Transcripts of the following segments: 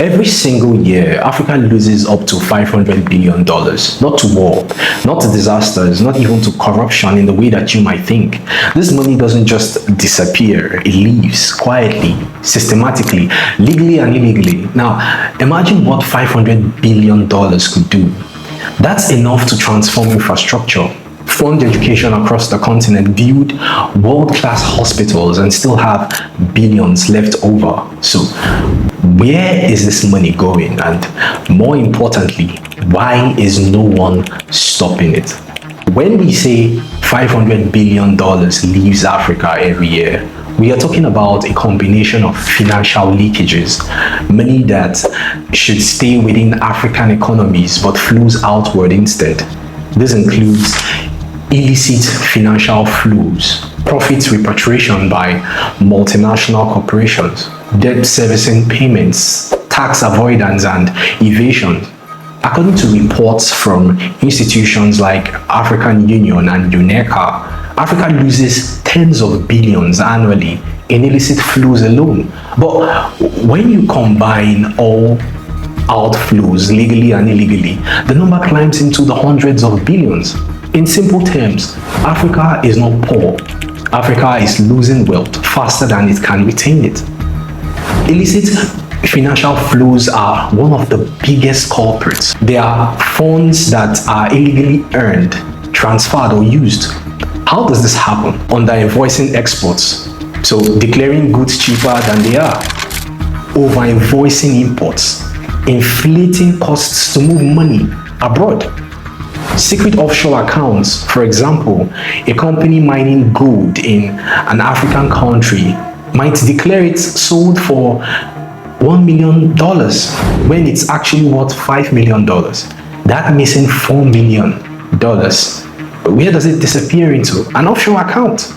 Every single year, Africa loses up to $500 billion, not to war, not to disasters, not even to corruption in the way that you might think. This money doesn't just disappear, it leaves quietly, systematically, legally and illegally. Now, imagine what $500 billion could do. That's enough to transform infrastructure, fund education across the continent, build world-class hospitals, and still have billions left over. So, where is this money going? And more importantly, why is no one stopping it? When we say $500 billion leaves Africa every year, we are talking about a combination of financial leakages, money that should stay within African economies but flows outward instead. This includes illicit financial flows, profits repatriation by multinational corporations, debt servicing payments, tax avoidance and evasion. According to reports from institutions like African Union and UNECA, Africa loses tens of billions annually in illicit flows alone. But when you combine all outflows, legally and illegally, the number climbs into the hundreds of billions. In simple terms, Africa is not poor. Africa is losing wealth faster than it can retain it. Illicit financial flows are one of the biggest culprits. They are funds that are illegally earned, transferred, or used. How does this happen? Under invoicing exports, so declaring goods cheaper than they are, over invoicing imports, inflating costs to move money abroad, secret offshore accounts. For example, a company mining gold in an African country might declare it sold for $1 million when it's actually worth $5 million. That missing $4 million, where does it disappear into? An offshore account.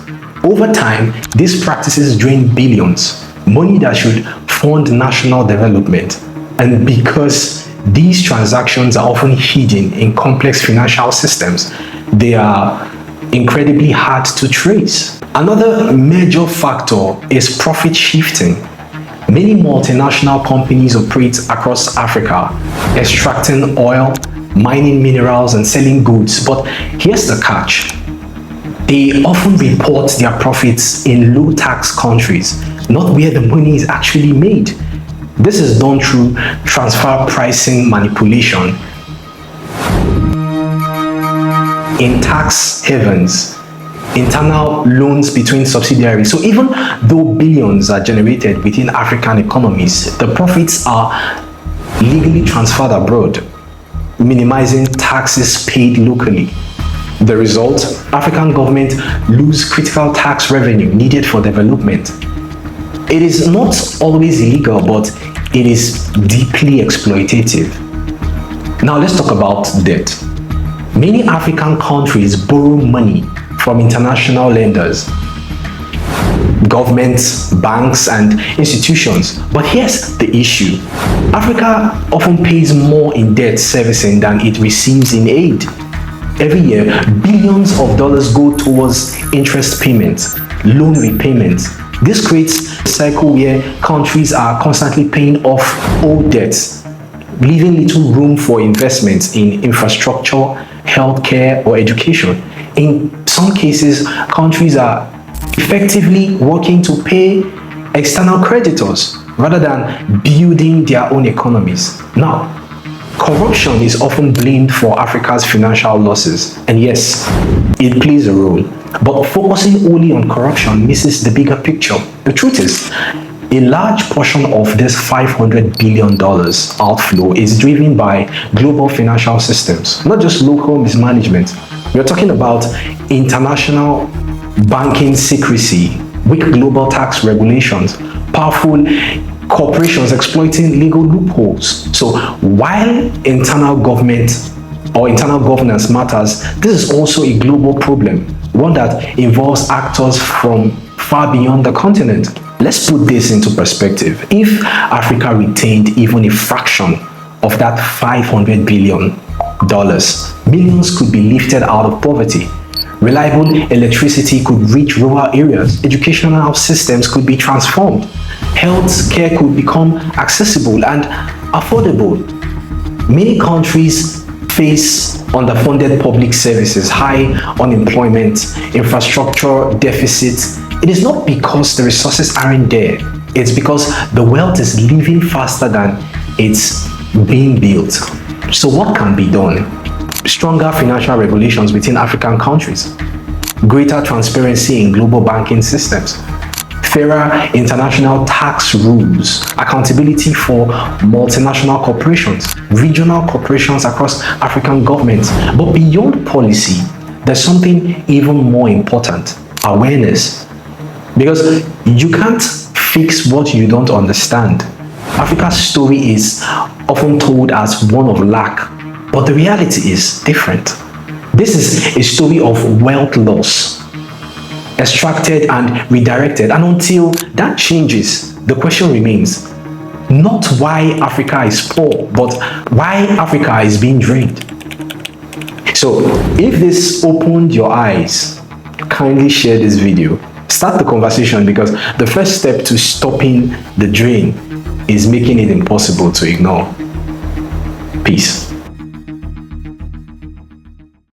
Over time, these practices drain billions, money that should fund national development. And because these transactions are often hidden in complex financial systems, they are incredibly hard to trace. Another major factor is profit shifting. Many multinational companies operate across Africa, extracting oil, mining minerals, and selling goods. But here's the catch. They often report their profits in low-tax countries, not where the money is actually made. This is done through transfer pricing manipulation in tax havens, internal loans between subsidiaries. So even though billions are generated within African economies, the profits are legally transferred abroad, minimizing taxes paid locally. The result, African governments lose critical tax revenue needed for development. It is not always illegal, but it is deeply exploitative. Now let's talk about debt. Many African countries borrow money from international lenders, governments, banks, and institutions. But here's the issue. Africa often pays more in debt servicing than it receives in aid. Every year, billions of dollars go towards interest payments, loan repayments. This creates a cycle where countries are constantly paying off old debts, leaving little room for investments in infrastructure, healthcare, or education. In some cases, countries are effectively working to pay external creditors rather than building their own economies. Now, corruption is often blamed for Africa's financial losses, and yes, it plays a role. But focusing only on corruption misses the bigger picture. The truth is, a large portion of this $500 billion outflow is driven by global financial systems, not just local mismanagement. We're talking about international banking secrecy, weak global tax regulations, powerful corporations exploiting legal loopholes. So while internal government or internal governance matters, this is also a global problem, one that involves actors from far beyond the continent. Let's put this into perspective. If Africa retained even a fraction of that $500 billion, millions could be lifted out of poverty, Reliable electricity could reach rural areas. Educational systems could be transformed. Health care could become accessible and affordable. Many countries face underfunded public services, high unemployment, infrastructure deficits. It is not because the resources aren't there. It's because the wealth is leaving faster than it's being built. So what can be done? Stronger financial regulations between African countries, greater transparency in global banking systems, fairer international tax rules, accountability for multinational corporations, regional corporations across African governments. But beyond policy, there's something even more important: awareness. Because you can't fix what you don't understand. Africa's story is often told as one of lack, but the reality is different. This is a story of wealth loss, extracted and redirected. And until that changes, the question remains not why Africa is poor, but why Africa is being drained. So if this opened your eyes, kindly share this video. Start the conversation, because the first step to stopping the drain is making it impossible to ignore. Peace.